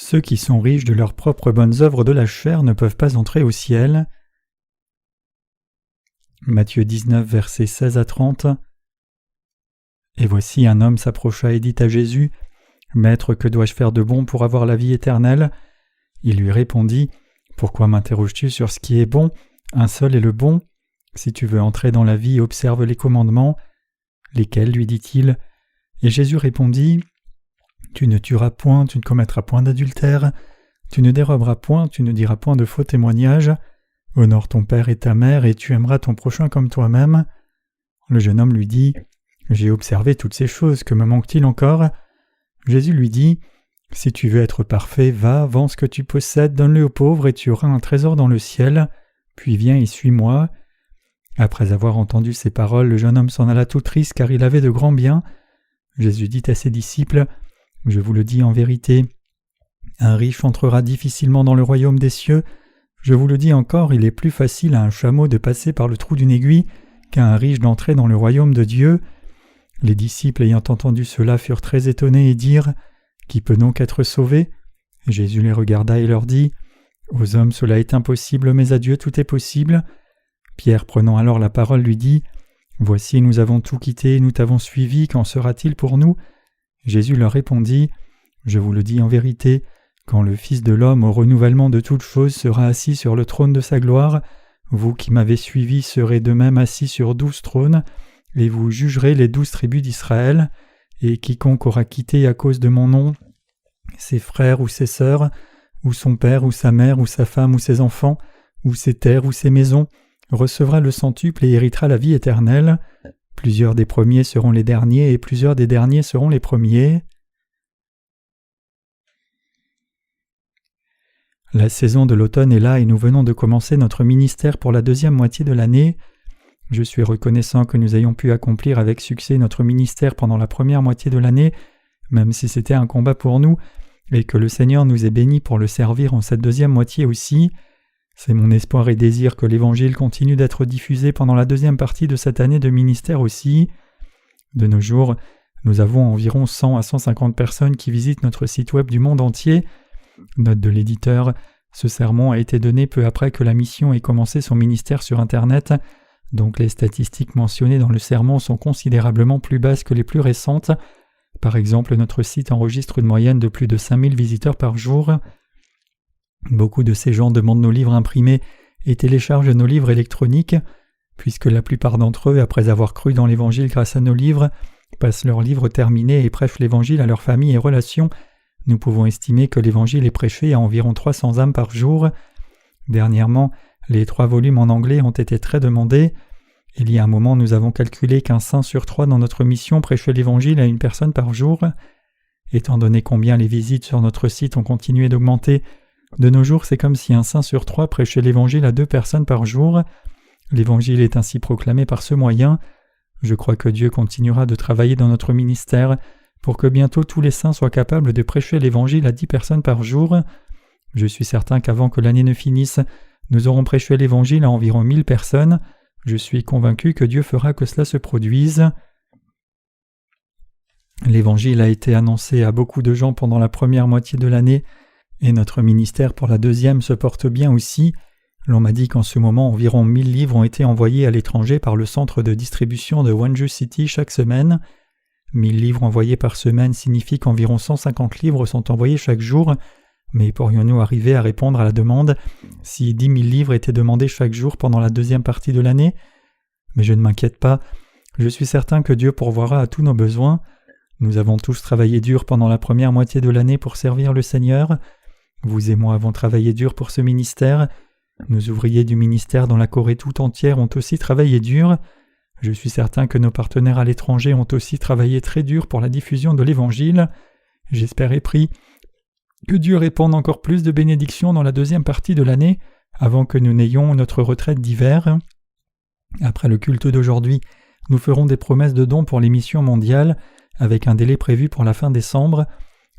Ceux qui sont riches de leurs propres bonnes œuvres de la chair ne peuvent pas entrer au ciel. Matthieu 19, versets 16 à 30. Et voici un homme s'approcha et dit à Jésus, « Maître, que dois-je faire de bon pour avoir la vie éternelle ?» Il lui répondit, « Pourquoi m'interroges-tu sur ce qui est bon ? Un seul est le bon. Si tu veux entrer dans la vie, observe les commandements. » Lesquels, lui dit-il. Et Jésus répondit, « Tu ne tueras point, tu ne commettras point d'adultère, tu ne déroberas point, tu ne diras point de faux témoignages, honore ton père et ta mère, et tu aimeras ton prochain comme toi-même. » Le jeune homme lui dit, « J'ai observé toutes ces choses, que me manque-t-il encore ?» Jésus lui dit, « Si tu veux être parfait, va, vends ce que tu possèdes, donne-le aux pauvres, et tu auras un trésor dans le ciel, puis viens et suis-moi. » Après avoir entendu ces paroles, le jeune homme s'en alla tout triste, car il avait de grands biens. Jésus dit à ses disciples, « Je vous le dis en vérité, un riche entrera difficilement dans le royaume des cieux. Je vous le dis encore, il est plus facile à un chameau de passer par le trou d'une aiguille qu'à un riche d'entrer dans le royaume de Dieu. » Les disciples ayant entendu cela furent très étonnés et dirent, « Qui peut donc être sauvé ?» Jésus les regarda et leur dit, « Aux hommes cela est impossible, mais à Dieu tout est possible. » Pierre prenant alors la parole lui dit, « Voici, nous avons tout quitté, nous t'avons suivi, qu'en sera-t-il pour nous ?» Jésus leur répondit, « Je vous le dis en vérité, quand le Fils de l'homme au renouvellement de toutes choses sera assis sur le trône de sa gloire, vous qui m'avez suivi serez de même assis sur 12 trônes, et vous jugerez les 12 tribus d'Israël, et quiconque aura quitté à cause de mon nom ses frères ou ses sœurs, ou son père ou sa mère ou sa femme ou ses enfants, ou ses terres ou ses maisons, recevra le centuple et héritera la vie éternelle. Plusieurs des premiers seront les derniers, et plusieurs des derniers seront les premiers. » La saison de l'automne est là et nous venons de commencer notre ministère pour la deuxième moitié de l'année. Je suis reconnaissant que nous ayons pu accomplir avec succès notre ministère pendant la première moitié de l'année, même si c'était un combat pour nous, et que le Seigneur nous ait bénis pour le servir en cette deuxième moitié aussi. C'est mon espoir et désir que l'Évangile continue d'être diffusé pendant la deuxième partie de cette année de ministère aussi. De nos jours, nous avons environ 100 à 150 personnes qui visitent notre site web du monde entier. Note de l'éditeur, ce sermon a été donné peu après que la mission ait commencé son ministère sur Internet, donc les statistiques mentionnées dans le sermon sont considérablement plus basses que les plus récentes. Par exemple, notre site enregistre une moyenne de plus de 5000 visiteurs par jour. Beaucoup de ces gens demandent nos livres imprimés et téléchargent nos livres électroniques, puisque la plupart d'entre eux, après avoir cru dans l'Évangile grâce à nos livres, passent leurs livres terminés et prêchent l'Évangile à leur famille et relations. Nous pouvons estimer que l'Évangile est prêché à environ 300 âmes par jour. Dernièrement, les 3 volumes en anglais ont été très demandés. Il y a un moment, nous avons calculé qu'un saint sur 3 dans notre mission prêchait l'Évangile à une personne par jour. Étant donné combien les visites sur notre site ont continué d'augmenter, de nos jours, c'est comme si un saint sur 3 prêchait l'Évangile à 2 personnes par jour. L'Évangile est ainsi proclamé par ce moyen. Je crois que Dieu continuera de travailler dans notre ministère pour que bientôt tous les saints soient capables de prêcher l'Évangile à 10 personnes par jour. Je suis certain qu'avant que l'année ne finisse, nous aurons prêché l'Évangile à environ 1000 personnes. Je suis convaincu que Dieu fera que cela se produise. L'Évangile a été annoncé à beaucoup de gens pendant la première moitié de l'année, et notre ministère pour la deuxième se porte bien aussi. L'on m'a dit qu'en ce moment, environ 1000 livres ont été envoyés à l'étranger par le centre de distribution de Wonju City chaque semaine. 1000 livres envoyés par semaine signifie qu'environ 150 livres sont envoyés chaque jour, mais pourrions-nous arriver à répondre à la demande si 10 000 livres étaient demandés chaque jour pendant la deuxième partie de l'année ? Mais je ne m'inquiète pas, je suis certain que Dieu pourvoira à tous nos besoins. Nous avons tous travaillé dur pendant la première moitié de l'année pour servir le Seigneur. Vous et moi avons travaillé dur pour ce ministère. Nos ouvriers du ministère dans la Corée tout entière ont aussi travaillé dur. Je suis certain que nos partenaires à l'étranger ont aussi travaillé très dur pour la diffusion de l'Évangile. J'espère et prie que Dieu répande encore plus de bénédictions dans la deuxième partie de l'année, avant que nous n'ayons notre retraite d'hiver. Après le culte d'aujourd'hui, nous ferons des promesses de dons pour les missions mondiales, avec un délai prévu pour la fin décembre.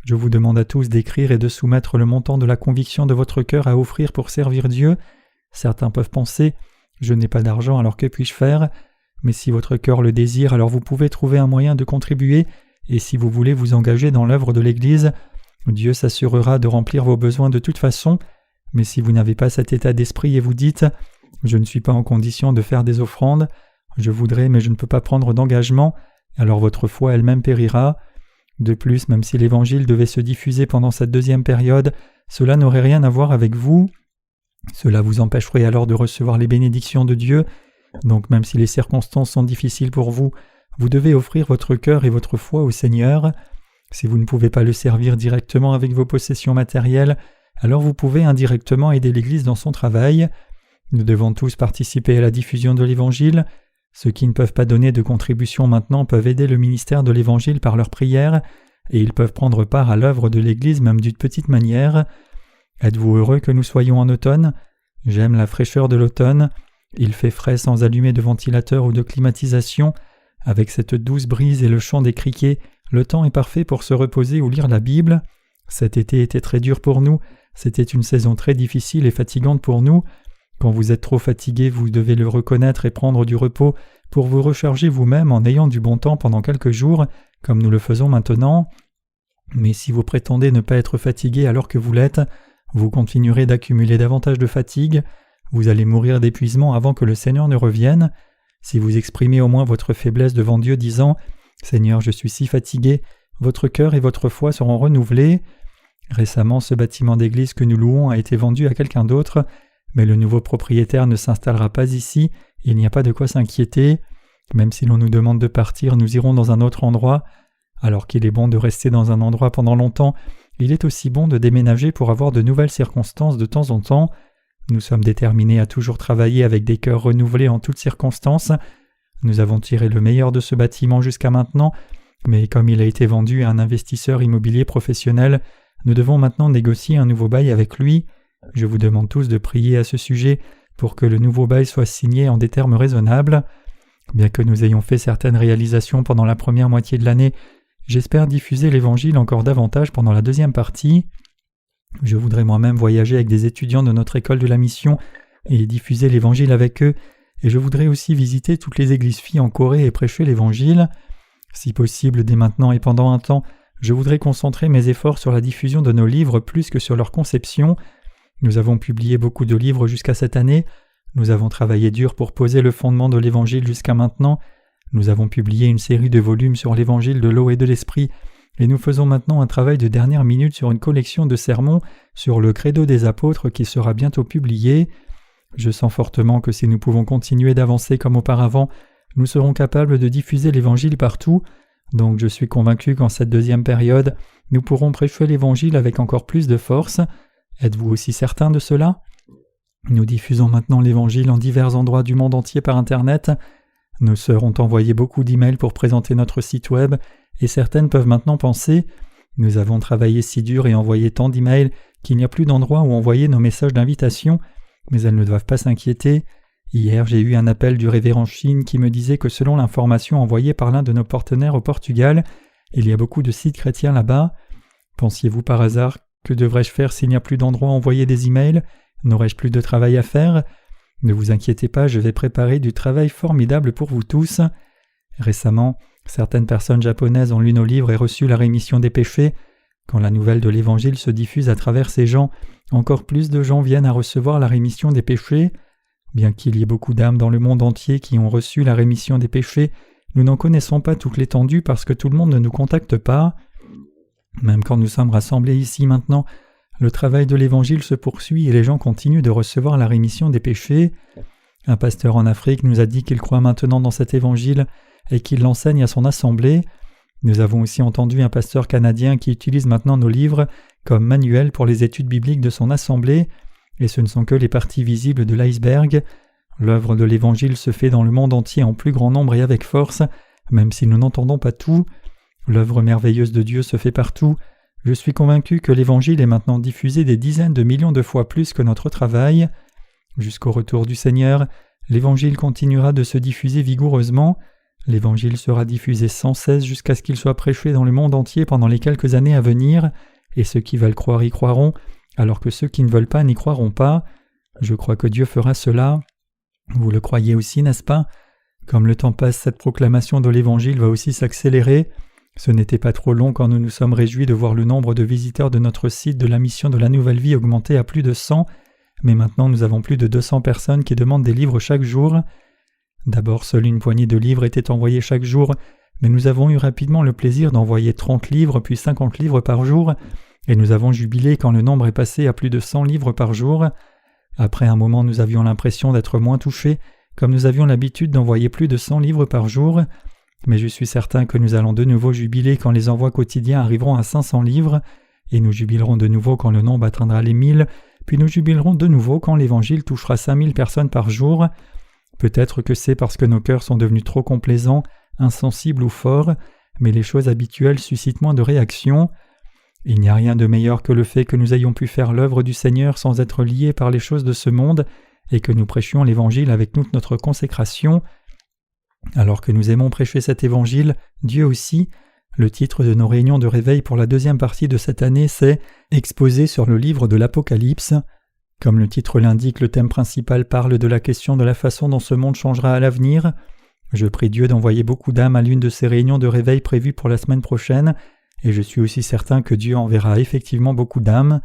Je vous demande à tous d'écrire et de soumettre le montant de la conviction de votre cœur à offrir pour servir Dieu. Certains peuvent penser « Je n'ai pas d'argent, alors que puis-je faire ?» Mais si votre cœur le désire, alors vous pouvez trouver un moyen de contribuer, et si vous voulez vous engager dans l'œuvre de l'Église, Dieu s'assurera de remplir vos besoins de toute façon, mais si vous n'avez pas cet état d'esprit et vous dites « Je ne suis pas en condition de faire des offrandes, je voudrais mais je ne peux pas prendre d'engagement », alors votre foi elle-même périra. De plus, même si l'Évangile devait se diffuser pendant cette deuxième période, cela n'aurait rien à voir avec vous. Cela vous empêcherait alors de recevoir les bénédictions de Dieu. Donc même si les circonstances sont difficiles pour vous, vous devez offrir votre cœur et votre foi au Seigneur. Si vous ne pouvez pas le servir directement avec vos possessions matérielles, alors vous pouvez indirectement aider l'Église dans son travail. Nous devons tous participer à la diffusion de l'Évangile. Ceux qui ne peuvent pas donner de contribution maintenant peuvent aider le ministère de l'Évangile par leurs prières, et ils peuvent prendre part à l'œuvre de l'Église même d'une petite manière. Êtes-vous heureux que nous soyons en automne? J'aime la fraîcheur de l'automne. Il fait frais sans allumer de ventilateur ou de climatisation. Avec cette douce brise et le chant des criquets, le temps est parfait pour se reposer ou lire la Bible. Cet été était très dur pour nous. C'était une saison très difficile et fatigante pour nous. Quand vous êtes trop fatigué, vous devez le reconnaître et prendre du repos pour vous recharger vous-même en ayant du bon temps pendant quelques jours, comme nous le faisons maintenant. Mais si vous prétendez ne pas être fatigué alors que vous l'êtes, vous continuerez d'accumuler davantage de fatigue. Vous allez mourir d'épuisement avant que le Seigneur ne revienne. Si vous exprimez au moins votre faiblesse devant Dieu disant « Seigneur, je suis si fatigué », votre cœur et votre foi seront renouvelés. Récemment, ce bâtiment d'église que nous louons a été vendu à quelqu'un d'autre, mais le nouveau propriétaire ne s'installera pas ici, il n'y a pas de quoi s'inquiéter. Même si l'on nous demande de partir, nous irons dans un autre endroit. Alors qu'il est bon de rester dans un endroit pendant longtemps, il est aussi bon de déménager pour avoir de nouvelles circonstances de temps en temps. Nous sommes déterminés à toujours travailler avec des cœurs renouvelés en toutes circonstances. Nous avons tiré le meilleur de ce bâtiment jusqu'à maintenant, mais comme il a été vendu à un investisseur immobilier professionnel, nous devons maintenant négocier un nouveau bail avec lui. Je vous demande tous de prier à ce sujet pour que le nouveau bail soit signé en des termes raisonnables. Bien que nous ayons fait certaines réalisations pendant la première moitié de l'année, j'espère diffuser l'Évangile encore davantage pendant la deuxième partie. Je voudrais moi-même voyager avec des étudiants de notre école de la mission et diffuser l'Évangile avec eux, et je voudrais aussi visiter toutes les églises filles en Corée et prêcher l'Évangile. Si possible, dès maintenant et pendant un temps, je voudrais concentrer mes efforts sur la diffusion de nos livres plus que sur leur conception. Nous avons publié beaucoup de livres jusqu'à cette année. Nous avons travaillé dur pour poser le fondement de l'Évangile jusqu'à maintenant. Nous avons publié une série de volumes sur l'Évangile de l'eau et de l'Esprit, et nous faisons maintenant un travail de dernière minute sur une collection de sermons sur le Credo des apôtres qui sera bientôt publié. Je sens fortement que si nous pouvons continuer d'avancer comme auparavant, nous serons capables de diffuser l'Évangile partout. Donc je suis convaincu qu'en cette deuxième période, nous pourrons prêcher l'Évangile avec encore plus de force. Êtes-vous aussi certain de cela? Nous diffusons maintenant l'Évangile en divers endroits du monde entier par Internet. Nos sœurs ont envoyé beaucoup d'emails pour présenter notre site web, et certaines peuvent maintenant penser « Nous avons travaillé si dur et envoyé tant d'emails qu'il n'y a plus d'endroit où envoyer nos messages d'invitation, mais elles ne doivent pas s'inquiéter. Hier, j'ai eu un appel du révérend Shin qui me disait que selon l'information envoyée par l'un de nos partenaires au Portugal, il y a beaucoup de sites chrétiens là-bas. Pensiez-vous par hasard que devrais-je faire s'il n'y a plus d'endroit où envoyer des emails? N'aurais-je plus de travail à faire? Ne vous inquiétez pas, je vais préparer du travail formidable pour vous tous. » Récemment, certaines personnes japonaises ont lu nos livres et reçu la rémission des péchés. Quand la nouvelle de l'Évangile se diffuse à travers ces gens, encore plus de gens viennent à recevoir la rémission des péchés. Bien qu'il y ait beaucoup d'âmes dans le monde entier qui ont reçu la rémission des péchés, nous n'en connaissons pas toute l'étendue parce que tout le monde ne nous contacte pas. Même quand nous sommes rassemblés ici maintenant, le travail de l'Évangile se poursuit et les gens continuent de recevoir la rémission des péchés. Un pasteur en Afrique nous a dit qu'il croit maintenant dans cet Évangile et qu'il l'enseigne à son assemblée. Nous avons aussi entendu un pasteur canadien qui utilise maintenant nos livres comme manuel pour les études bibliques de son assemblée, et ce ne sont que les parties visibles de l'iceberg. L'œuvre de l'Évangile se fait dans le monde entier en plus grand nombre et avec force, même si nous n'entendons pas tout. L'œuvre merveilleuse de Dieu se fait partout. Je suis convaincu que l'Évangile est maintenant diffusé des dizaines de millions de fois plus que notre travail. Jusqu'au retour du Seigneur, l'Évangile continuera de se diffuser vigoureusement. L'Évangile sera diffusé sans cesse jusqu'à ce qu'il soit prêché dans le monde entier pendant les quelques années à venir, et ceux qui veulent croire y croiront, alors que ceux qui ne veulent pas n'y croiront pas. Je crois que Dieu fera cela. Vous le croyez aussi, n'est-ce pas? Comme le temps passe, cette proclamation de l'Évangile va aussi s'accélérer. Ce n'était pas trop long quand nous nous sommes réjouis de voir le nombre de visiteurs de notre site de la mission de la Nouvelle Vie augmenter à plus de 100, mais maintenant nous avons plus de 200 personnes qui demandent des livres chaque jour. D'abord, seule une poignée de livres était envoyée chaque jour, mais nous avons eu rapidement le plaisir d'envoyer 30 livres puis 50 livres par jour, et nous avons jubilé quand le nombre est passé à plus de 100 livres par jour. Après un moment, nous avions l'impression d'être moins touchés, comme nous avions l'habitude d'envoyer plus de 100 livres par jour, mais je suis certain que nous allons de nouveau jubiler quand les envois quotidiens arriveront à 500 livres, et nous jubilerons de nouveau quand le nombre atteindra les 1000, puis nous jubilerons de nouveau quand l'Évangile touchera 5000 personnes par jour. Peut-être que c'est parce que nos cœurs sont devenus trop complaisants, insensibles ou forts, mais les choses habituelles suscitent moins de réactions. Il n'y a rien de meilleur que le fait que nous ayons pu faire l'œuvre du Seigneur sans être liés par les choses de ce monde, et que nous prêchions l'Évangile avec toute notre consécration. Alors que nous aimons prêcher cet Évangile, Dieu aussi. Le titre de nos réunions de réveil pour la deuxième partie de cette année, c'est « Exposé sur le livre de l'Apocalypse ». Comme le titre l'indique, le thème principal parle de la question de la façon dont ce monde changera à l'avenir. Je prie Dieu d'envoyer beaucoup d'âmes à l'une de ces réunions de réveil prévues pour la semaine prochaine, et je suis aussi certain que Dieu enverra effectivement beaucoup d'âmes.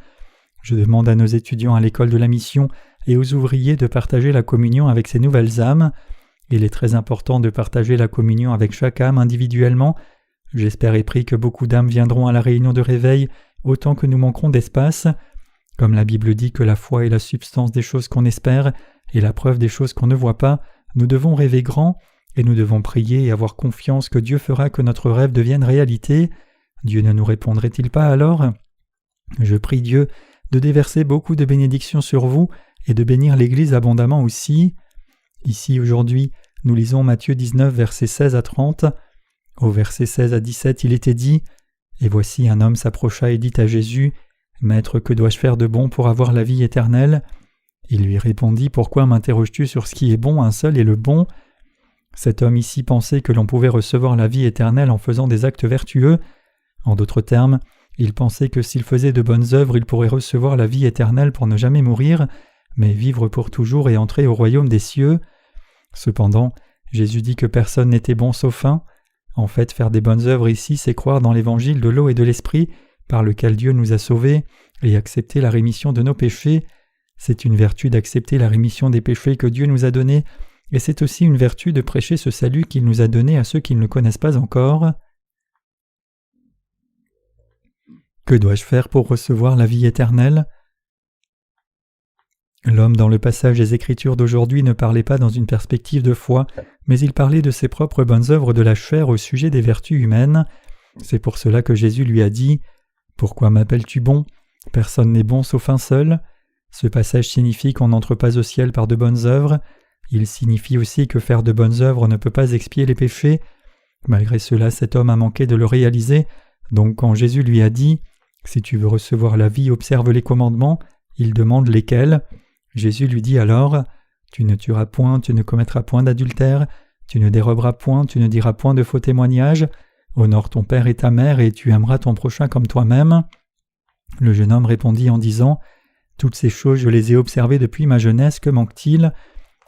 Je demande à nos étudiants à l'école de la mission et aux ouvriers de partager la communion avec ces nouvelles âmes. Il est très important de partager la communion avec chaque âme individuellement. J'espère et prie que beaucoup d'âmes viendront à la réunion de réveil autant que nous manquerons d'espace. Comme la Bible dit que la foi est la substance des choses qu'on espère et la preuve des choses qu'on ne voit pas, nous devons rêver grand et nous devons prier et avoir confiance que Dieu fera que notre rêve devienne réalité. Dieu ne nous répondrait-il pas alors? Je prie Dieu de déverser beaucoup de bénédictions sur vous et de bénir l'Église abondamment aussi. Ici, aujourd'hui, nous lisons Matthieu 19, versets 16 à 30. Au verset 16 à 17, il était dit « Et voici un homme s'approcha et dit à Jésus, « Maître, que dois-je faire de bon pour avoir la vie éternelle ?» Il lui répondit « Pourquoi m'interroges-tu sur ce qui est bon? Un seul est le bon. » Cet homme ici pensait que l'on pouvait recevoir la vie éternelle en faisant des actes vertueux. En d'autres termes, il pensait que s'il faisait de bonnes œuvres, il pourrait recevoir la vie éternelle pour ne jamais mourir, mais vivre pour toujours et entrer au royaume des cieux. Cependant, Jésus dit que personne n'était bon sauf un. En fait, faire des bonnes œuvres ici, c'est croire dans l'évangile de l'eau et de l'esprit, par lequel Dieu nous a sauvés, et accepter la rémission de nos péchés. C'est une vertu d'accepter la rémission des péchés que Dieu nous a donnés, et c'est aussi une vertu de prêcher ce salut qu'il nous a donné à ceux qui ne le connaissent pas encore. Que dois-je faire pour recevoir la vie éternelle? L'homme dans le passage des Écritures d'aujourd'hui ne parlait pas dans une perspective de foi, mais il parlait de ses propres bonnes œuvres de la chair au sujet des vertus humaines. C'est pour cela que Jésus lui a dit « Pourquoi m'appelles-tu bon? Personne n'est bon sauf un seul. » Ce passage signifie qu'on n'entre pas au ciel par de bonnes œuvres. Il signifie aussi que faire de bonnes œuvres ne peut pas expier les péchés. Malgré cela, cet homme a manqué de le réaliser, donc quand Jésus lui a dit « Si tu veux recevoir la vie, observe les commandements », il demande lesquels. Jésus lui dit alors « Tu ne tueras point, tu ne commettras point d'adultère, tu ne déroberas point, tu ne diras point de faux témoignages, honore ton père et ta mère, et tu aimeras ton prochain comme toi-même. » Le jeune homme répondit en disant « Toutes ces choses je les ai observées depuis ma jeunesse, que manque-t-il »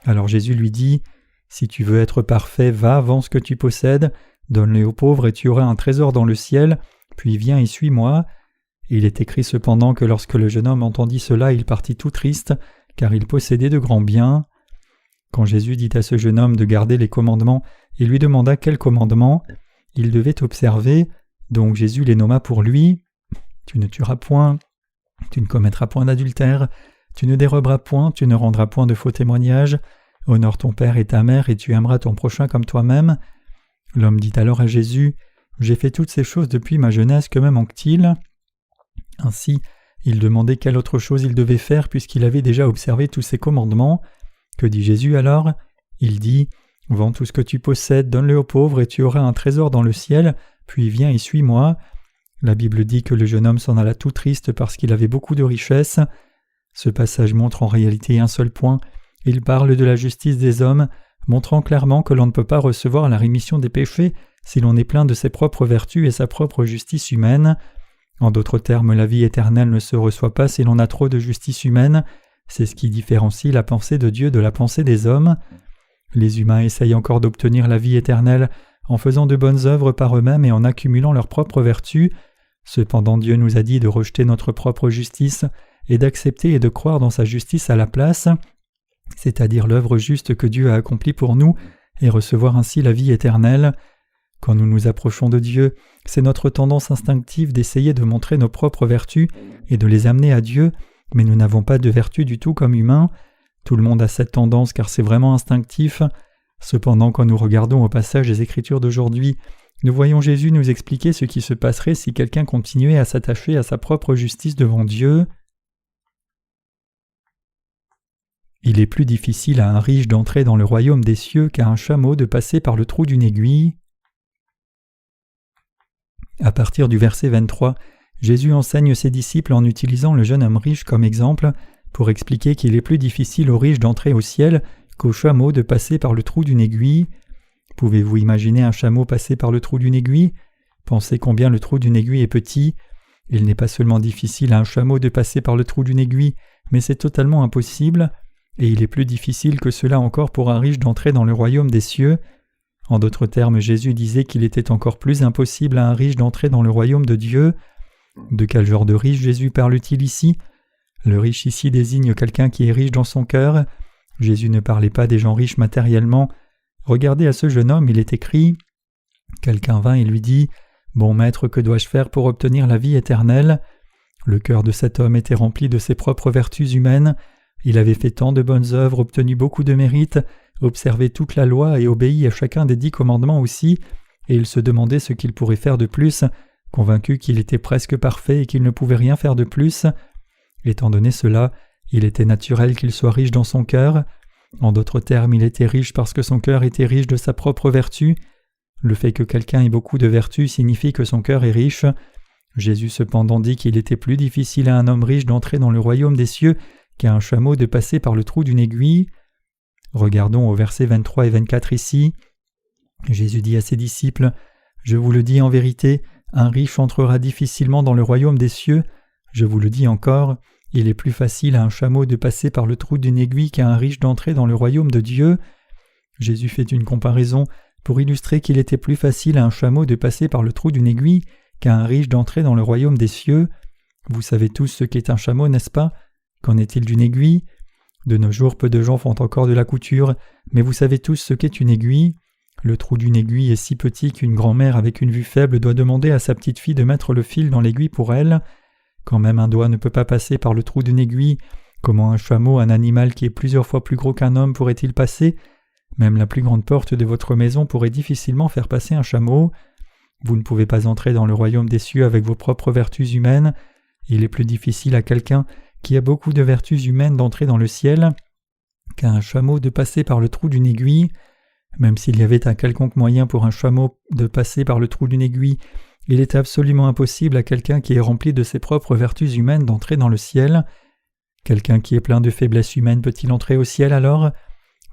Alors Jésus lui dit « Si tu veux être parfait, va, vends ce que tu possèdes, donne-les aux pauvres et tu auras un trésor dans le ciel, puis viens et suis-moi. » Il est écrit cependant que lorsque le jeune homme entendit cela, il partit tout triste, car il possédait de grands biens. Quand Jésus dit à ce jeune homme de garder les commandements, il lui demanda quels commandements il devait observer, donc Jésus les nomma pour lui. « Tu ne tueras point, tu ne commettras point d'adultère, tu ne déroberas point, tu ne rendras point de faux témoignages, honore ton père et ta mère, et tu aimeras ton prochain comme toi-même. » L'homme dit alors à Jésus « J'ai fait toutes ces choses depuis ma jeunesse, que me manque-t-il » Ainsi, il demandait quelle autre chose il devait faire puisqu'il avait déjà observé tous ces commandements. Que dit Jésus alors? Il dit « Vends tout ce que tu possèdes, donne-le aux pauvres et tu auras un trésor dans le ciel, puis viens et suis-moi. » La Bible dit que le jeune homme s'en alla tout triste parce qu'il avait beaucoup de richesses. Ce passage montre en réalité un seul point. Il parle de la justice des hommes, montrant clairement que l'on ne peut pas recevoir la rémission des péchés si l'on est plein de ses propres vertus et sa propre justice humaine. En d'autres termes, la vie éternelle ne se reçoit pas si l'on a trop de justice humaine. C'est ce qui différencie la pensée de Dieu de la pensée des hommes. Les humains essayent encore d'obtenir la vie éternelle en faisant de bonnes œuvres par eux-mêmes et en accumulant leurs propres vertus. Cependant Dieu nous a dit de rejeter notre propre justice et d'accepter et de croire dans sa justice à la place, c'est-à-dire l'œuvre juste que Dieu a accomplie pour nous, et recevoir ainsi la vie éternelle. Quand nous nous approchons de Dieu, c'est notre tendance instinctive d'essayer de montrer nos propres vertus et de les amener à Dieu, mais nous n'avons pas de vertu du tout comme humains. Tout le monde a cette tendance car c'est vraiment instinctif. Cependant, quand nous regardons au passage des Écritures d'aujourd'hui, nous voyons Jésus nous expliquer ce qui se passerait si quelqu'un continuait à s'attacher à sa propre justice devant Dieu. Il est plus difficile à un riche d'entrer dans le royaume des cieux qu'à un chameau de passer par le trou d'une aiguille. À partir du verset 23, Jésus enseigne ses disciples en utilisant le jeune homme riche comme exemple pour expliquer qu'il est plus difficile aux riches d'entrer au ciel qu'au chameau de passer par le trou d'une aiguille. Pouvez-vous imaginer un chameau passer par le trou d'une aiguille? Pensez combien le trou d'une aiguille est petit. Il n'est pas seulement difficile à un chameau de passer par le trou d'une aiguille, mais c'est totalement impossible, et il est plus difficile que cela encore pour un riche d'entrer dans le royaume des cieux. En d'autres termes, Jésus disait qu'il était encore plus impossible à un riche d'entrer dans le royaume de Dieu. De quel genre de riche Jésus parle-t-il ici? Le riche ici désigne quelqu'un qui est riche dans son cœur. Jésus ne parlait pas des gens riches matériellement. Regardez à ce jeune homme, il est écrit « Quelqu'un vint et lui dit « Bon maître, que dois-je faire pour obtenir la vie éternelle ?» Le cœur de cet homme était rempli de ses propres vertus humaines. Il avait fait tant de bonnes œuvres, obtenu beaucoup de mérites, observé toute la loi et obéi à chacun des 10 commandements aussi, et il se demandait ce qu'il pourrait faire de plus, convaincu qu'il était presque parfait et qu'il ne pouvait rien faire de plus. Étant donné cela, il était naturel qu'il soit riche dans son cœur. En d'autres termes, il était riche parce que son cœur était riche de sa propre vertu. Le fait que quelqu'un ait beaucoup de vertus signifie que son cœur est riche. Jésus cependant dit qu'il était plus difficile à un homme riche d'entrer dans le royaume des cieux qu'à un chameau de passer par le trou d'une aiguille. Regardons au versets 23 et 24 ici. Jésus dit à ses disciples « Je vous le dis en vérité, un riche entrera difficilement dans le royaume des cieux. Je vous le dis encore, il est plus facile à un chameau de passer par le trou d'une aiguille qu'à un riche d'entrer dans le royaume de Dieu. » Jésus fait une comparaison pour illustrer qu'il était plus facile à un chameau de passer par le trou d'une aiguille qu'à un riche d'entrer dans le royaume des cieux. Vous savez tous ce qu'est un chameau, n'est-ce pas? Qu'en est-il d'une aiguille? De nos jours, peu de gens font encore de la couture, mais vous savez tous ce qu'est une aiguille. Le trou d'une aiguille est si petit qu'une grand-mère avec une vue faible doit demander à sa petite fille de mettre le fil dans l'aiguille pour elle. Quand même un doigt ne peut pas passer par le trou d'une aiguille, comment un chameau, un animal qui est plusieurs fois plus gros qu'un homme, pourrait-il passer? Même la plus grande porte de votre maison pourrait difficilement faire passer un chameau. Vous ne pouvez pas entrer dans le royaume des cieux avec vos propres vertus humaines. Il est plus difficile à quelqu'un qui a beaucoup de vertus humaines d'entrer dans le ciel qu'à un chameau de passer par le trou d'une aiguille. Même s'il y avait un quelconque moyen pour un chameau de passer par le trou d'une aiguille, il est absolument impossible à quelqu'un qui est rempli de ses propres vertus humaines d'entrer dans le ciel. Quelqu'un qui est plein de faiblesses humaines peut-il entrer au ciel alors?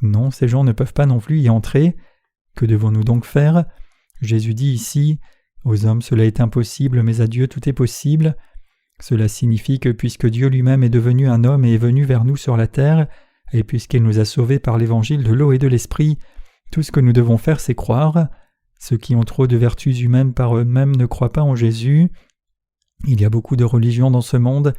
Non, ces gens ne peuvent pas non plus y entrer. Que devons-nous donc faire? Jésus dit ici « Aux hommes cela est impossible, mais à Dieu tout est possible ». Cela signifie que puisque Dieu lui-même est devenu un homme et est venu vers nous sur la terre, et puisqu'il nous a sauvés par l'évangile de l'eau et de l'esprit, tout ce que nous devons faire c'est croire. Ceux qui ont trop de vertus humaines par eux-mêmes ne croient pas en Jésus. Il y a beaucoup de religions dans ce monde.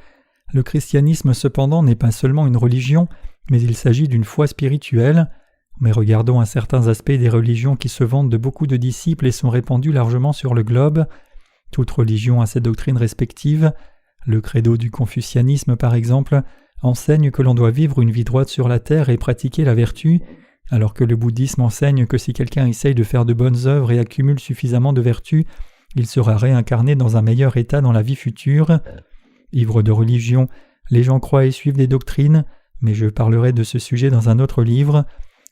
Le christianisme cependant n'est pas seulement une religion, mais il s'agit d'une foi spirituelle. Mais regardons à certains aspects des religions qui se vantent de beaucoup de disciples et sont répandues largement sur le globe. Toute religion a ses doctrines respectives. Le credo du confucianisme, par exemple, enseigne que l'on doit vivre une vie droite sur la terre et pratiquer la vertu, alors que le bouddhisme enseigne que si quelqu'un essaye de faire de bonnes œuvres et accumule suffisamment de vertus, il sera réincarné dans un meilleur état dans la vie future. Ivres de religion, les gens croient et suivent des doctrines, mais je parlerai de ce sujet dans un autre livre.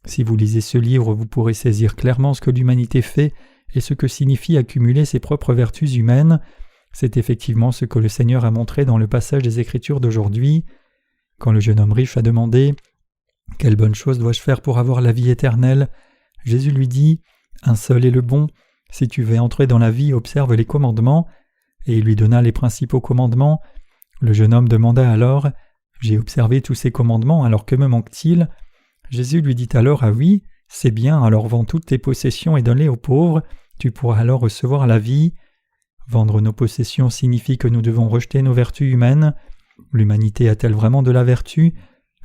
Si vous lisez ce livre, vous pourrez saisir clairement ce que l'humanité fait et ce que signifie accumuler ses propres vertus humaines. C'est effectivement ce que le Seigneur a montré dans le passage des Écritures d'aujourd'hui. Quand le jeune homme riche a demandé « Quelle bonne chose dois-je faire pour avoir la vie éternelle ?» Jésus lui dit « Un seul est le bon. Si tu veux entrer dans la vie, observe les commandements. » Et il lui donna les principaux commandements. Le jeune homme demanda alors « J'ai observé tous ces commandements, alors que me manque-t-il » Jésus lui dit alors « Ah oui, C'est bien, alors vends toutes tes possessions et donne-les aux pauvres, tu pourras alors recevoir la vie. Vendre nos possessions signifie que nous devons rejeter nos vertus humaines. L'humanité a-t-elle vraiment de la vertu ?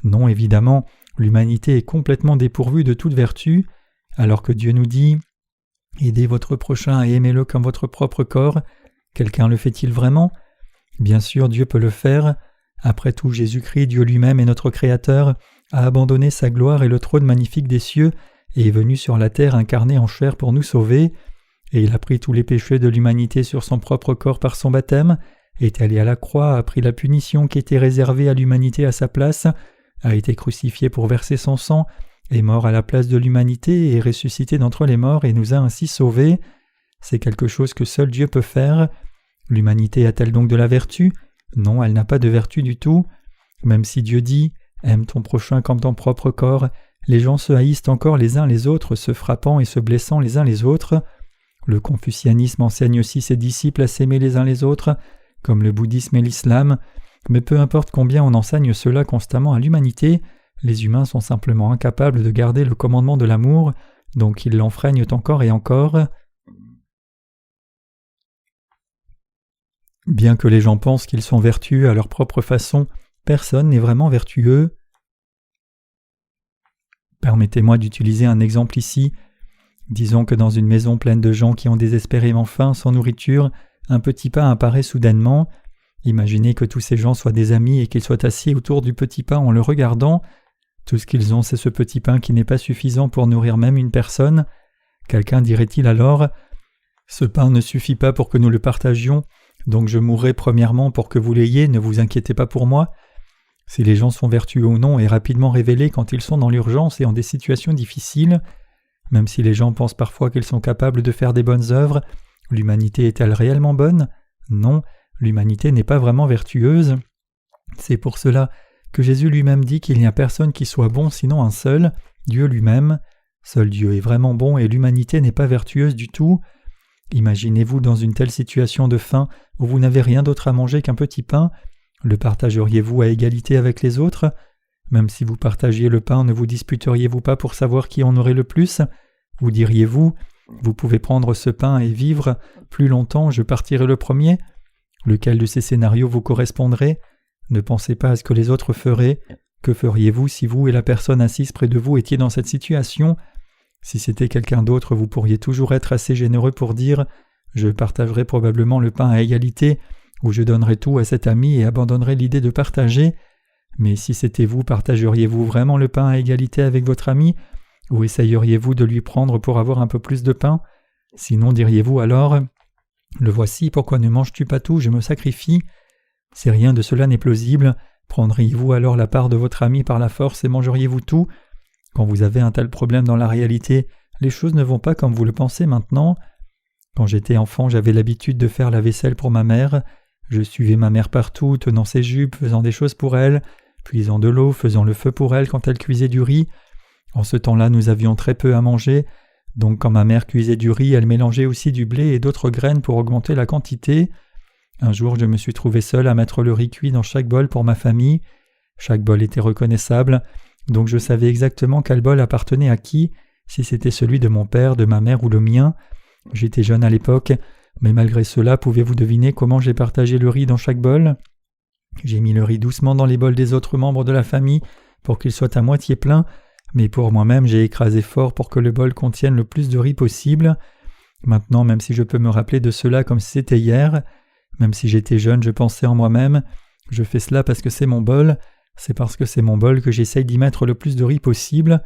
Non, évidemment, l'humanité est complètement dépourvue de toute vertu, alors que Dieu nous dit « Aidez votre prochain et aimez-le comme votre propre corps ». Quelqu'un le fait-il vraiment ? Bien sûr, Dieu peut le faire. Après tout, Jésus-Christ, Dieu lui-même et notre Créateur, a abandonné sa gloire et le trône magnifique des cieux et est venu sur la terre incarné en chair pour nous sauver. Et il a pris tous les péchés de l'humanité sur son propre corps par son baptême, est allé à la croix, a pris la punition qui était réservée à l'humanité à sa place, a été crucifié pour verser son sang, est mort à la place de l'humanité et est ressuscité d'entre les morts et nous a ainsi sauvés. C'est quelque chose que seul Dieu peut faire. L'humanité a-t-elle donc de la vertu ? Non, elle n'a pas de vertu du tout. Même si Dieu dit « Aime ton prochain comme ton propre corps », les gens se haïssent encore les uns les autres, se frappant et se blessant les uns les autres. Le confucianisme enseigne aussi ses disciples à s'aimer les uns les autres, comme le bouddhisme et l'islam, mais peu importe combien on enseigne cela constamment à l'humanité, les humains sont simplement incapables de garder le commandement de l'amour, donc ils l'enfreignent encore et encore. Bien que les gens pensent qu'ils sont vertueux à leur propre façon, personne n'est vraiment vertueux. Permettez-moi d'utiliser un exemple ici. Disons que dans une maison pleine de gens qui ont désespérément faim, sans nourriture, un petit pain apparaît soudainement. Imaginez que tous ces gens soient des amis et qu'ils soient assis autour du petit pain en le regardant. Tout ce qu'ils ont, c'est ce petit pain qui n'est pas suffisant pour nourrir même une personne. Quelqu'un dirait-il alors « Ce pain ne suffit pas pour que nous le partagions, donc je mourrai premièrement pour que vous l'ayez, ne vous inquiétez pas pour moi ». Si les gens sont vertueux ou non est rapidement révélé quand ils sont dans l'urgence et en des situations difficiles. Même si les gens pensent parfois qu'ils sont capables de faire des bonnes œuvres, l'humanité est-elle réellement bonne ? Non, l'humanité n'est pas vraiment vertueuse. C'est pour cela que Jésus lui-même dit qu'il n'y a personne qui soit bon sinon un seul, Dieu lui-même. Seul Dieu est vraiment bon et l'humanité n'est pas vertueuse du tout. Imaginez-vous dans une telle situation de faim où vous n'avez rien d'autre à manger qu'un petit pain. Le partageriez-vous à égalité avec les autres ? Même si vous partagiez le pain, ne vous disputeriez-vous pas pour savoir qui en aurait le plus ? Vous diriez-vous « Vous pouvez prendre ce pain et vivre plus longtemps, je partirai le premier » Lequel de ces scénarios vous correspondrait ? Ne pensez pas à ce que les autres feraient. Que feriez-vous si vous et la personne assise près de vous étiez dans cette situation ? Si c'était quelqu'un d'autre, vous pourriez toujours être assez généreux pour dire « Je partagerai probablement le pain à égalité » ou « Je donnerai tout à cet ami et abandonnerai l'idée de partager ». Mais si c'était vous, partageriez-vous vraiment le pain à égalité avec votre ami ? Ou essayeriez-vous de lui prendre pour avoir un peu plus de pain ? Sinon diriez-vous alors « Le voici, pourquoi ne manges-tu pas tout, je me sacrifie ?» Si rien de cela n'est plausible, prendriez-vous alors la part de votre ami par la force et mangeriez-vous tout ? Quand vous avez un tel problème dans la réalité, les choses ne vont pas comme vous le pensez maintenant. Quand j'étais enfant, j'avais l'habitude de faire la vaisselle pour ma mère. Je suivais ma mère partout, tenant ses jupes, faisant des choses pour elle, puisant de l'eau, faisant le feu pour elle quand elle cuisait du riz. En ce temps-là, nous avions très peu à manger, donc quand ma mère cuisait du riz, elle mélangeait aussi du blé et d'autres graines pour augmenter la quantité. Un jour, je me suis trouvé seul à mettre le riz cuit dans chaque bol pour ma famille. Chaque bol était reconnaissable, donc je savais exactement quel bol appartenait à qui, si c'était celui de mon père, de ma mère ou le mien. J'étais jeune à l'époque, mais malgré cela, pouvez-vous deviner comment j'ai partagé le riz dans chaque bol ? J'ai mis le riz doucement dans les bols des autres membres de la famille pour qu'il soit à moitié plein, mais pour moi-même, j'ai écrasé fort pour que le bol contienne le plus de riz possible. Maintenant, même si je peux me rappeler de cela comme si c'était hier, même si j'étais jeune, je pensais en moi-même « Je fais cela parce que c'est mon bol, c'est parce que c'est mon bol que j'essaye d'y mettre le plus de riz possible. »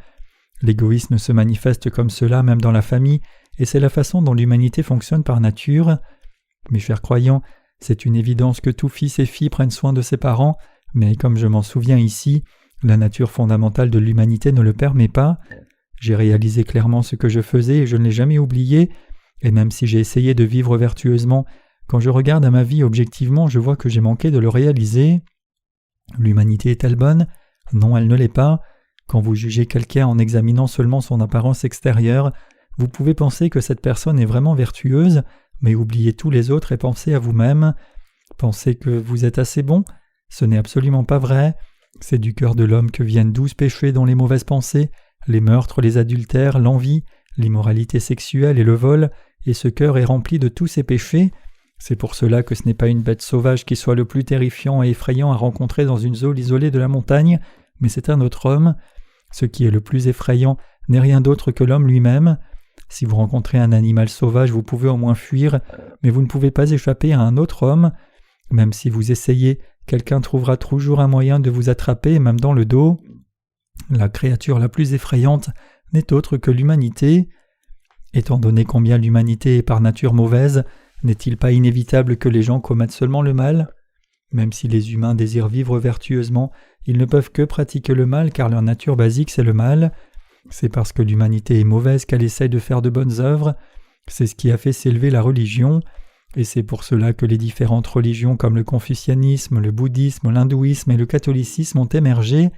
L'égoïsme se manifeste comme cela même dans la famille, et c'est la façon dont l'humanité fonctionne par nature. Mes chers croyants, c'est une évidence que tout fils et fille prennent soin de ses parents, mais comme je m'en souviens ici, la nature fondamentale de l'humanité ne le permet pas. J'ai réalisé clairement ce que je faisais et je ne l'ai jamais oublié, et même si j'ai essayé de vivre vertueusement, quand je regarde à ma vie objectivement, je vois que j'ai manqué de le réaliser. L'humanité est-elle bonne ? Non, elle ne l'est pas. Quand vous jugez quelqu'un en examinant seulement son apparence extérieure, vous pouvez penser que cette personne est vraiment vertueuse, mais oubliez tous les autres et pensez à vous-même. Pensez que vous êtes assez bon ? Ce n'est absolument pas vrai. C'est du cœur de l'homme que viennent 12 péchés dont les mauvaises pensées, les meurtres, les adultères, l'envie, l'immoralité sexuelle et le vol, et ce cœur est rempli de tous ces péchés. C'est pour cela que ce n'est pas une bête sauvage qui soit le plus terrifiant et effrayant à rencontrer dans une zone isolée de la montagne, mais c'est un autre homme. Ce qui est le plus effrayant n'est rien d'autre que l'homme lui-même. Si vous rencontrez un animal sauvage, vous pouvez au moins fuir, mais vous ne pouvez pas échapper à un autre homme. Même si vous essayez, quelqu'un trouvera toujours un moyen de vous attraper, même dans le dos. La créature la plus effrayante n'est autre que l'humanité. Étant donné combien l'humanité est par nature mauvaise, n'est-il pas inévitable que les gens commettent seulement le mal ? Même si les humains désirent vivre vertueusement, ils ne peuvent que pratiquer le mal car leur nature basique c'est le mal. C'est parce que l'humanité est mauvaise qu'elle essaye de faire de bonnes œuvres. C'est ce qui a fait s'élever la religion. Et c'est pour cela que les différentes religions comme le confucianisme, le bouddhisme, l'hindouisme et le catholicisme ont émergé.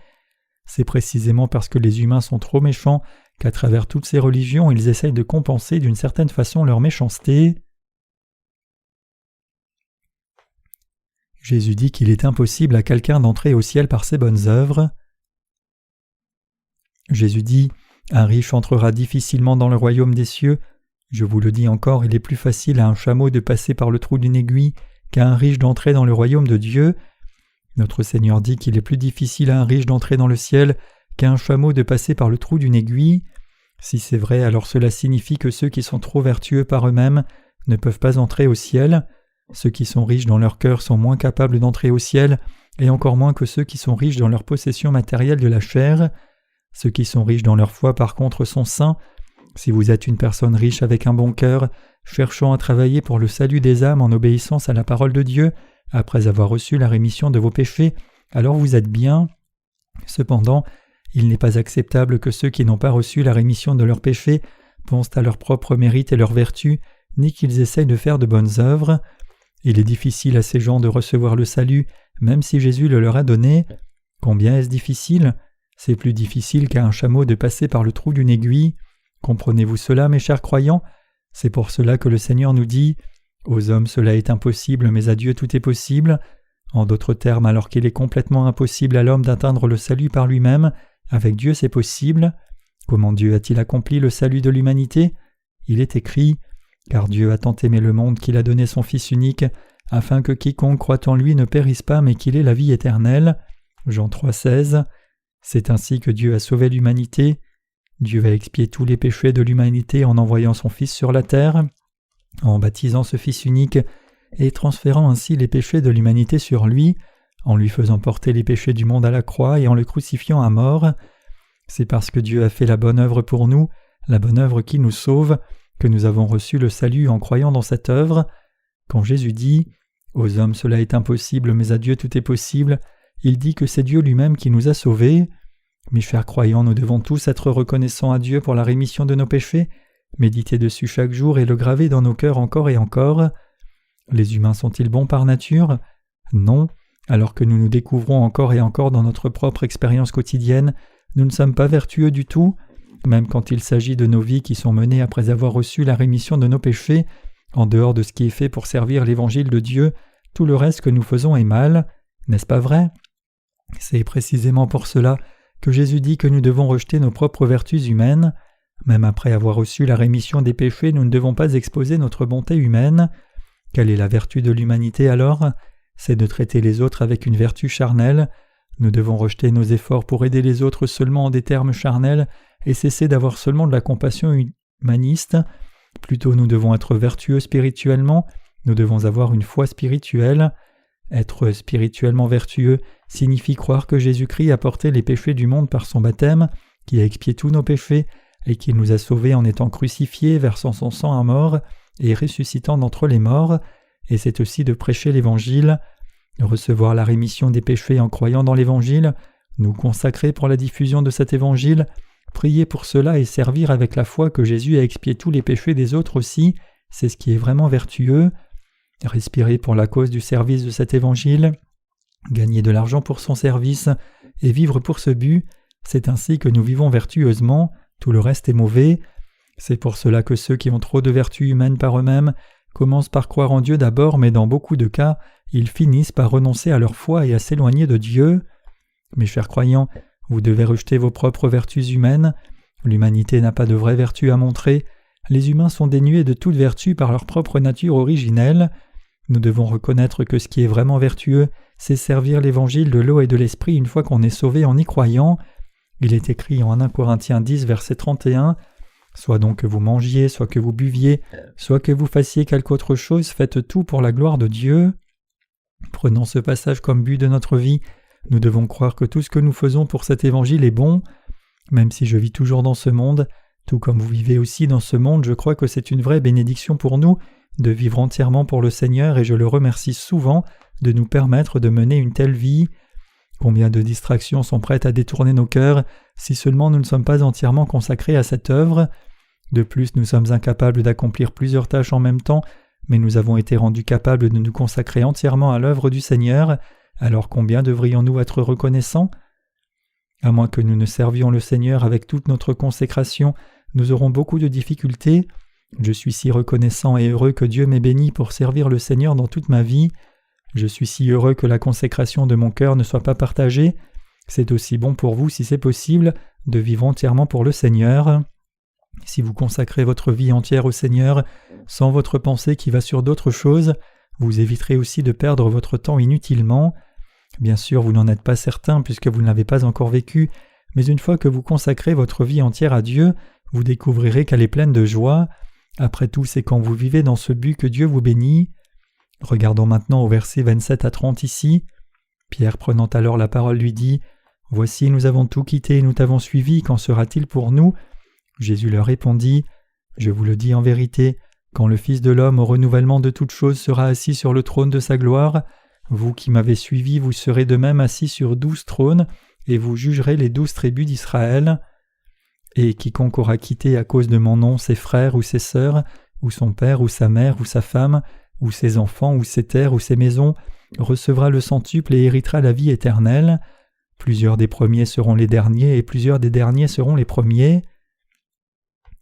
C'est précisément parce que les humains sont trop méchants qu'à travers toutes ces religions, ils essayent de compenser d'une certaine façon leur méchanceté. Jésus dit qu'il est impossible à quelqu'un d'entrer au ciel par ses bonnes œuvres. Jésus dit « Un riche entrera difficilement dans le royaume des cieux. Je vous le dis encore, il est plus facile à un chameau de passer par le trou d'une aiguille qu'à un riche d'entrer dans le royaume de Dieu. » Notre Seigneur dit qu'il est plus difficile à un riche d'entrer dans le ciel qu'à un chameau de passer par le trou d'une aiguille. Si c'est vrai, alors cela signifie que ceux qui sont trop vertueux par eux-mêmes ne peuvent pas entrer au ciel. Ceux qui sont riches dans leur cœur sont moins capables d'entrer au ciel, et encore moins que ceux qui sont riches dans leur possession matérielle de la chair. Ceux qui sont riches dans leur foi, par contre, sont saints. Si vous êtes une personne riche avec un bon cœur, cherchant à travailler pour le salut des âmes en obéissance à la parole de Dieu, après avoir reçu la rémission de vos péchés, alors vous êtes bien. Cependant, il n'est pas acceptable que ceux qui n'ont pas reçu la rémission de leurs péchés pensent à leur propre mérite et leur vertu, ni qu'ils essayent de faire de bonnes œuvres. Il est difficile à ces gens de recevoir le salut, même si Jésus le leur a donné. Combien est-ce difficile ? C'est plus difficile qu'à un chameau de passer par le trou d'une aiguille. Comprenez-vous cela, mes chers croyants ? C'est pour cela que le Seigneur nous dit « Aux hommes cela est impossible, mais à Dieu tout est possible ». En d'autres termes, alors qu'il est complètement impossible à l'homme d'atteindre le salut par lui-même, avec Dieu c'est possible. Comment Dieu a-t-il accompli le salut de l'humanité ? Il est écrit « Car Dieu a tant aimé le monde qu'il a donné son Fils unique, afin que quiconque croit en lui ne périsse pas, mais qu'il ait la vie éternelle. » Jean 3,16. C'est ainsi que Dieu a sauvé l'humanité. Dieu a expié tous les péchés de l'humanité en envoyant son Fils sur la terre, en baptisant ce Fils unique et transférant ainsi les péchés de l'humanité sur lui, en lui faisant porter les péchés du monde à la croix et en le crucifiant à mort. C'est parce que Dieu a fait la bonne œuvre pour nous, la bonne œuvre qui nous sauve, que nous avons reçu le salut en croyant dans cette œuvre. Quand Jésus dit « Aux hommes cela est impossible, mais à Dieu tout est possible », il dit que c'est Dieu lui-même qui nous a sauvés. Mes chers croyants, nous devons tous être reconnaissants à Dieu pour la rémission de nos péchés, méditer dessus chaque jour et le graver dans nos cœurs encore et encore. Les humains sont-ils bons par nature ? Non. Alors que nous nous découvrons encore et encore dans notre propre expérience quotidienne, nous ne sommes pas vertueux du tout. Même quand il s'agit de nos vies qui sont menées après avoir reçu la rémission de nos péchés, en dehors de ce qui est fait pour servir l'évangile de Dieu, tout le reste que nous faisons est mal. N'est-ce pas vrai ? C'est précisément pour cela que Jésus dit que nous devons rejeter nos propres vertus humaines. Même après avoir reçu la rémission des péchés, nous ne devons pas exposer notre bonté humaine. Quelle est la vertu de l'humanité alors ? C'est de traiter les autres avec une vertu charnelle. Nous devons rejeter nos efforts pour aider les autres seulement en des termes charnels et cesser d'avoir seulement de la compassion humaniste. Plutôt nous devons être vertueux spirituellement, nous devons avoir une foi spirituelle. Être spirituellement vertueux signifie croire que Jésus-Christ a porté les péchés du monde par son baptême, qui a expié tous nos péchés, et qu'il nous a sauvés en étant crucifié, versant son sang à mort, et ressuscitant d'entre les morts, et c'est aussi de prêcher l'Évangile, recevoir la rémission des péchés en croyant dans l'Évangile, nous consacrer pour la diffusion de cet Évangile, prier pour cela et servir avec la foi que Jésus a expié tous les péchés des autres aussi, c'est ce qui est vraiment vertueux. Respirer pour la cause du service de cet Évangile, gagner de l'argent pour son service et vivre pour ce but, c'est ainsi que nous vivons vertueusement, tout le reste est mauvais. C'est pour cela que ceux qui ont trop de vertus humaines par eux-mêmes commencent par croire en Dieu d'abord, mais dans beaucoup de cas, ils finissent par renoncer à leur foi et à s'éloigner de Dieu. Mes chers croyants, vous devez rejeter vos propres vertus humaines. L'humanité n'a pas de vraie vertu à montrer. Les humains sont dénués de toute vertu par leur propre nature originelle. Nous devons reconnaître que ce qui est vraiment vertueux, c'est servir l'évangile de l'eau et de l'esprit une fois qu'on est sauvé en y croyant. Il est écrit en 1 Corinthiens 10, verset 31, « Soit donc que vous mangiez, soit que vous buviez, soit que vous fassiez quelque autre chose, faites tout pour la gloire de Dieu. » Prenons ce passage comme but de notre vie. Nous devons croire que tout ce que nous faisons pour cet évangile est bon. Même si je vis toujours dans ce monde, tout comme vous vivez aussi dans ce monde, je crois que c'est une vraie bénédiction pour nous de vivre entièrement pour le Seigneur et je le remercie souvent de nous permettre de mener une telle vie. Combien de distractions sont prêtes à détourner nos cœurs si seulement nous ne sommes pas entièrement consacrés à cette œuvre. De plus, nous sommes incapables d'accomplir plusieurs tâches en même temps, mais nous avons été rendus capables de nous consacrer entièrement à l'œuvre du Seigneur, alors combien devrions-nous être reconnaissants ? À moins que nous ne servions le Seigneur avec toute notre consécration, nous aurons beaucoup de difficultés. Je suis si reconnaissant et heureux que Dieu m'ait béni pour servir le Seigneur dans toute ma vie. Je suis si heureux que la consécration de mon cœur ne soit pas partagée. C'est aussi bon pour vous, si c'est possible, de vivre entièrement pour le Seigneur. Si vous consacrez votre vie entière au Seigneur, sans votre pensée qui va sur d'autres choses, vous éviterez aussi de perdre votre temps inutilement. Bien sûr, vous n'en êtes pas certain puisque vous ne l'avez pas encore vécu, mais une fois que vous consacrez votre vie entière à Dieu, vous découvrirez qu'elle est pleine de joie. Après tout, c'est quand vous vivez dans ce but que Dieu vous bénit. Regardons maintenant au verset 27 à 30 ici. Pierre, prenant alors la parole, lui dit « Voici, nous avons tout quitté et nous t'avons suivi, qu'en sera-t-il pour nous ?» Jésus leur répondit « Je vous le dis en vérité, quand le Fils de l'homme au renouvellement de toutes choses sera assis sur le trône de sa gloire, vous qui m'avez suivi, vous serez de même assis sur 12 trônes, et vous jugerez les 12 tribus d'Israël. Et quiconque aura quitté à cause de mon nom ses frères ou ses sœurs, ou son père ou sa mère ou sa femme, ou ses enfants ou ses terres ou ses maisons, recevra le centuple et héritera la vie éternelle. Plusieurs des premiers seront les derniers, et plusieurs des derniers seront les premiers. »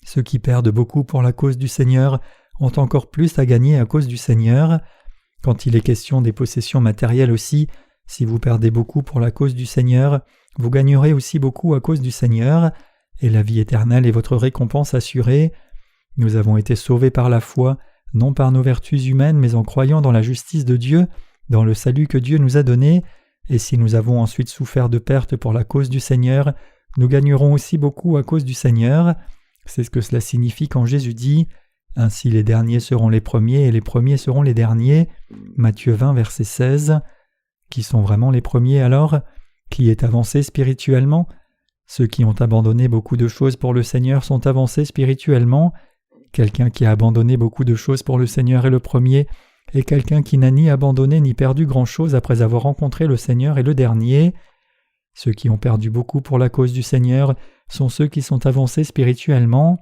Ceux qui perdent beaucoup pour la cause du Seigneur ont encore plus à gagner à cause du Seigneur. Quand il est question des possessions matérielles aussi, si vous perdez beaucoup pour la cause du Seigneur, vous gagnerez aussi beaucoup à cause du Seigneur, et la vie éternelle est votre récompense assurée. Nous avons été sauvés par la foi, non par nos vertus humaines, mais en croyant dans la justice de Dieu, dans le salut que Dieu nous a donné, et si nous avons ensuite souffert de pertes pour la cause du Seigneur, nous gagnerons aussi beaucoup à cause du Seigneur. C'est ce que cela signifie quand Jésus dit « Ainsi les derniers seront les premiers et les premiers seront les derniers » Matthieu 20, verset 16. Qui sont vraiment les premiers alors ? Qui est avancé spirituellement ? Ceux qui ont abandonné beaucoup de choses pour le Seigneur sont avancés spirituellement. Quelqu'un qui a abandonné beaucoup de choses pour le Seigneur est le premier, et quelqu'un qui n'a ni abandonné ni perdu grand-chose après avoir rencontré le Seigneur est le dernier. Ceux qui ont perdu beaucoup pour la cause du Seigneur sont ceux qui sont avancés spirituellement.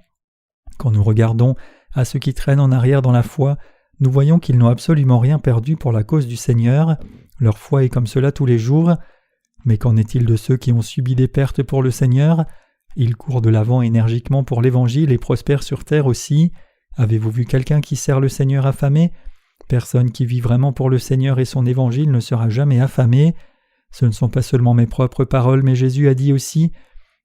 Quand nous regardons à ceux qui traînent en arrière dans la foi, nous voyons qu'ils n'ont absolument rien perdu pour la cause du Seigneur. Leur foi est comme cela tous les jours. Mais qu'en est-il de ceux qui ont subi des pertes pour le Seigneur ? Ils courent de l'avant énergiquement pour l'Évangile et prospèrent sur terre aussi. Avez-vous vu quelqu'un qui sert le Seigneur affamé ? Personne qui vit vraiment pour le Seigneur et son Évangile ne sera jamais affamé. Ce ne sont pas seulement mes propres paroles, mais Jésus a dit aussi.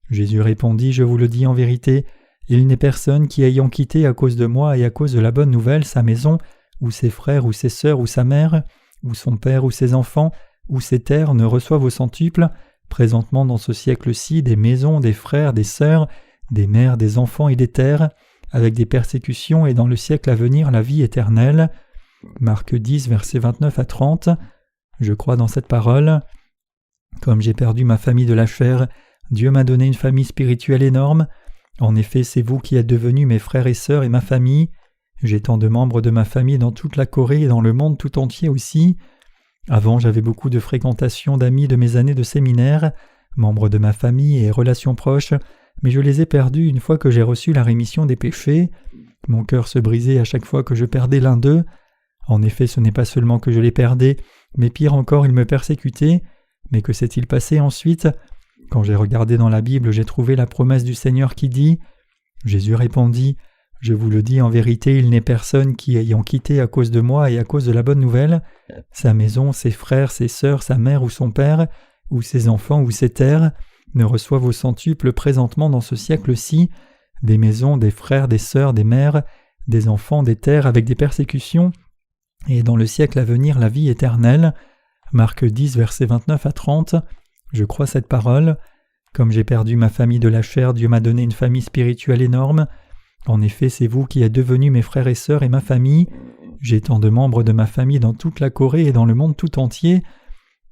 Jésus répondit, je vous le dis en vérité, il n'est personne qui ayant quitté à cause de moi et à cause de la bonne nouvelle sa maison, ou ses frères ou ses sœurs ou sa mère, ou son père ou ses enfants, ou ses terres ne reçoive au centuple, présentement dans ce siècle-ci des maisons, des frères, des sœurs, des mères, des enfants et des terres, avec des persécutions et dans le siècle à venir la vie éternelle. Marc 10, versets 29 à 30. Je crois dans cette parole. Comme j'ai perdu ma famille de la chair, Dieu m'a donné une famille spirituelle énorme. En effet, c'est vous qui êtes devenus mes frères et sœurs et ma famille. J'ai tant de membres de ma famille dans toute la Corée et dans le monde tout entier aussi. Avant, j'avais beaucoup de fréquentation d'amis de mes années de séminaire, membres de ma famille et relations proches, mais je les ai perdus une fois que j'ai reçu la rémission des péchés. Mon cœur se brisait à chaque fois que je perdais l'un d'eux. En effet, ce n'est pas seulement que je les perdais, mais pire encore, ils me persécutaient. Mais que s'est-il passé ensuite ? Quand j'ai regardé dans la Bible, j'ai trouvé la promesse du Seigneur qui dit « Jésus répondit, je vous le dis en vérité, il n'est personne qui, ayant quitté à cause de moi et à cause de la bonne nouvelle, sa maison, ses frères, ses sœurs, sa mère ou son père, ou ses enfants ou ses terres, ne reçoivent au centuple présentement dans ce siècle-ci des maisons, des frères, des sœurs, des mères, des enfants, des terres avec des persécutions, et dans le siècle à venir la vie éternelle. Marc 10, versets 29 à 30. Je crois cette parole. Comme j'ai perdu ma famille de la chair, Dieu m'a donné une famille spirituelle énorme. En effet, c'est vous qui êtes devenus mes frères et sœurs et ma famille. J'ai tant de membres de ma famille dans toute la Corée et dans le monde tout entier.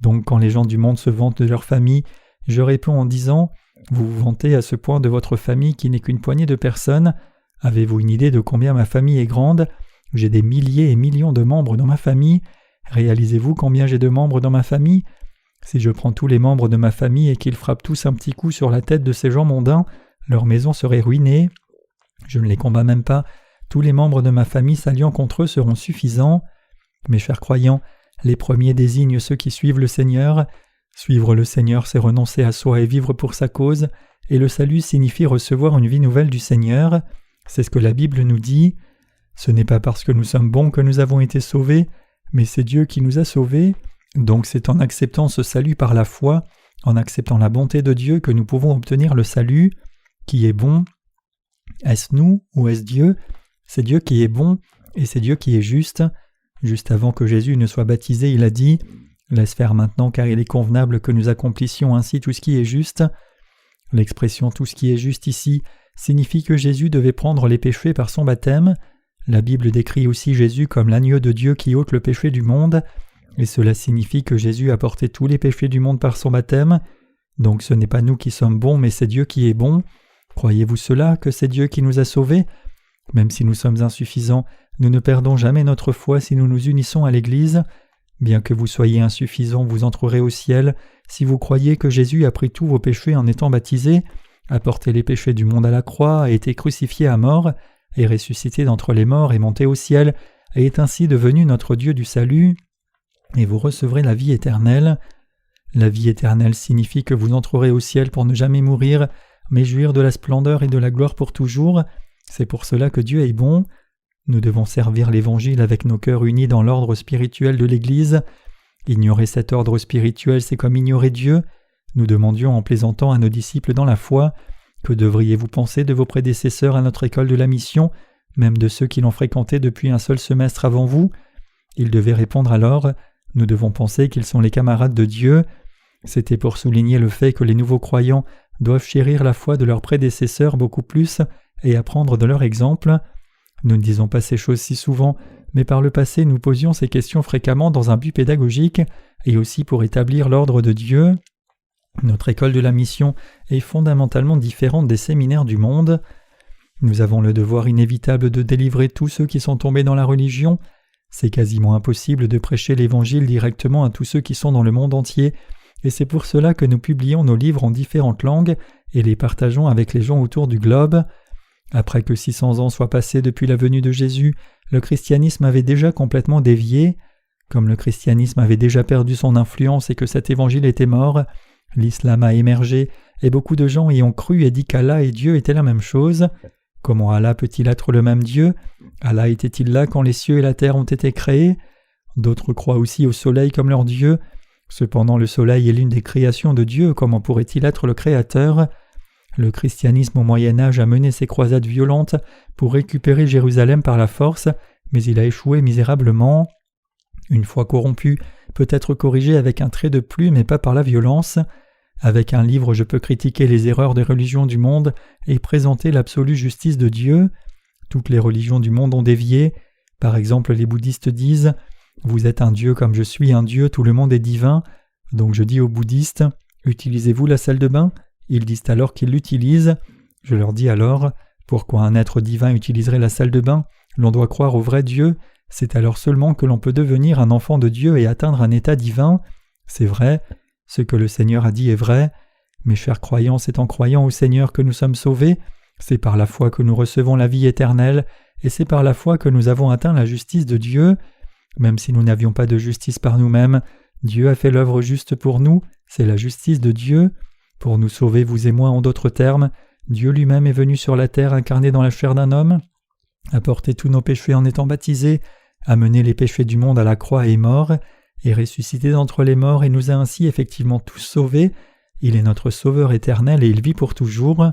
Donc quand les gens du monde se vantent de leur famille, je réponds en disant « Vous vous vantez à ce point de votre famille qui n'est qu'une poignée de personnes. Avez-vous une idée de combien ma famille est grande ? J'ai des milliers et millions de membres dans ma famille. Réalisez-vous combien j'ai de membres dans ma famille ? Si je prends tous les membres de ma famille et qu'ils frappent tous un petit coup sur la tête de ces gens mondains, leur maison serait ruinée. Je ne les combats même pas. Tous les membres de ma famille s'alliant contre eux seront suffisants. Mes chers croyants, les premiers désignent ceux qui suivent le Seigneur. Suivre le Seigneur, c'est renoncer à soi et vivre pour sa cause, et le salut signifie recevoir une vie nouvelle du Seigneur. C'est ce que la Bible nous dit. Ce n'est pas parce que nous sommes bons que nous avons été sauvés, mais c'est Dieu qui nous a sauvés. Donc c'est en acceptant ce salut par la foi, en acceptant la bonté de Dieu que nous pouvons obtenir le salut. Qui est bon ? Est-ce nous ou est-ce Dieu ? C'est Dieu qui est bon et c'est Dieu qui est juste. Juste avant que Jésus ne soit baptisé, il a dit « Laisse faire maintenant car il est convenable que nous accomplissions ainsi tout ce qui est juste ». L'expression « tout ce qui est juste » ici signifie que Jésus devait prendre les péchés par son baptême. La Bible décrit aussi Jésus comme l'agneau de Dieu qui ôte le péché du monde, et cela signifie que Jésus a porté tous les péchés du monde par son baptême. Donc ce n'est pas nous qui sommes bons, mais c'est Dieu qui est bon. Croyez-vous cela, que c'est Dieu qui nous a sauvés ? Même si nous sommes insuffisants, nous ne perdons jamais notre foi si nous nous unissons à l'Église. Bien que vous soyez insuffisants, vous entrerez au ciel si vous croyez que Jésus a pris tous vos péchés en étant baptisé, a porté les péchés du monde à la croix, a été crucifié à mort, est ressuscité d'entre les morts et monté au ciel, et est ainsi devenu notre Dieu du salut, et vous recevrez la vie éternelle. La vie éternelle signifie que vous entrerez au ciel pour ne jamais mourir, mais jouir de la splendeur et de la gloire pour toujours. C'est pour cela que Dieu est bon. Nous devons servir l'Évangile avec nos cœurs unis dans l'ordre spirituel de l'Église. Ignorer cet ordre spirituel, c'est comme ignorer Dieu. Nous demandions en plaisantant à nos disciples dans la foi « Que devriez-vous penser de vos prédécesseurs à notre école de la mission, même de ceux qui l'ont fréquentée depuis un seul semestre avant vous ?» Ils devaient répondre alors « Nous devons penser qu'ils sont les camarades de Dieu. » C'était pour souligner le fait que les nouveaux croyants doivent chérir la foi de leurs prédécesseurs beaucoup plus et apprendre de leur exemple. Nous ne disons pas ces choses si souvent, mais par le passé nous posions ces questions fréquemment dans un but pédagogique et aussi pour établir l'ordre de Dieu. Notre école de la mission est fondamentalement différente des séminaires du monde. Nous avons le devoir inévitable de délivrer tous ceux qui sont tombés dans la religion. C'est quasiment impossible de prêcher l'Évangile directement à tous ceux qui sont dans le monde entier, et c'est pour cela que nous publions nos livres en différentes langues et les partageons avec les gens autour du globe. Après que 600 ans soient passés depuis la venue de Jésus, le christianisme avait déjà complètement dévié. Comme le christianisme avait déjà perdu son influence et que cet évangile était mort, l'islam a émergé et beaucoup de gens y ont cru et dit qu'Allah et Dieu étaient la même chose. Comment Allah peut-il être le même Dieu ? Allah était-il là quand les cieux et la terre ont été créés ? D'autres croient aussi au soleil comme leur Dieu. Cependant le soleil est l'une des créations de Dieu, comment pourrait-il être le Créateur ? Le christianisme au Moyen-Âge a mené ses croisades violentes pour récupérer Jérusalem par la force, mais il a échoué misérablement. Une foi corrompue peut être corrigée avec un trait de plume et pas par la violence. Avec un livre, je peux critiquer les erreurs des religions du monde et présenter l'absolue justice de Dieu. Toutes les religions du monde ont dévié. Par exemple, les bouddhistes disent « Vous êtes un Dieu comme je suis un Dieu, tout le monde est divin ». Donc je dis aux bouddhistes « Utilisez-vous la salle de bain ?» Ils disent alors qu'ils l'utilisent. Je leur dis alors « Pourquoi un être divin utiliserait la salle de bain ? L'on doit croire au vrai Dieu. C'est alors seulement que l'on peut devenir un enfant de Dieu et atteindre un état divin. C'est vrai. Ce que le Seigneur a dit est vrai. Mes chers croyants, c'est en croyant au Seigneur que nous sommes sauvés. C'est par la foi que nous recevons la vie éternelle, et c'est par la foi que nous avons atteint la justice de Dieu. Même si nous n'avions pas de justice par nous-mêmes, Dieu a fait l'œuvre juste pour nous, c'est la justice de Dieu. Pour nous sauver, vous et moi, en d'autres termes, Dieu lui-même est venu sur la terre incarné dans la chair d'un homme, a porté tous nos péchés en étant baptisé, a mené les péchés du monde à la croix et est mort, est ressuscité d'entre les morts et nous a ainsi effectivement tous sauvés, Il est notre Sauveur éternel et il vit pour toujours.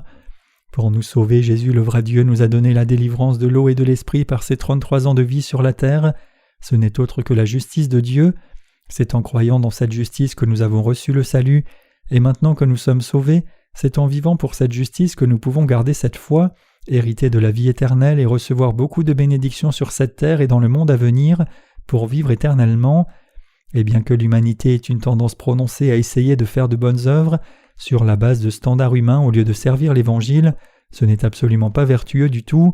Pour nous sauver, Jésus, le vrai Dieu, nous a donné la délivrance de l'eau et de l'esprit par ses 33 ans de vie sur la terre. Ce n'est autre que la justice de Dieu. C'est en croyant dans cette justice que nous avons reçu le salut, et maintenant que nous sommes sauvés, c'est en vivant pour cette justice que nous pouvons garder cette foi, hériter de la vie éternelle et recevoir beaucoup de bénédictions sur cette terre et dans le monde à venir pour vivre éternellement. Et bien que l'humanité ait une tendance prononcée à essayer de faire de bonnes œuvres sur la base de standards humains au lieu de servir l'Évangile, ce n'est absolument pas vertueux du tout.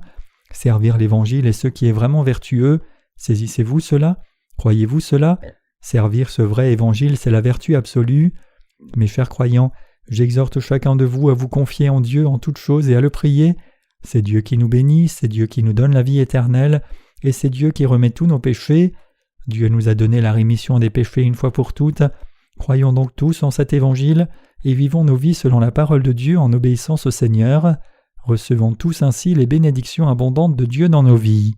Servir l'Évangile est ce qui est vraiment vertueux. Saisissez-vous cela? Croyez-vous cela? Servir ce vrai Évangile, c'est la vertu absolue. Mes chers croyants, j'exhorte chacun de vous à vous confier en Dieu en toutes choses et à le prier. C'est Dieu qui nous bénit, c'est Dieu qui nous donne la vie éternelle, et c'est Dieu qui remet tous nos péchés. Dieu nous a donné la rémission des péchés une fois pour toutes. Croyons donc tous en cet Évangile et vivons nos vies selon la parole de Dieu en obéissance au Seigneur. Recevons tous ainsi les bénédictions abondantes de Dieu dans nos vies.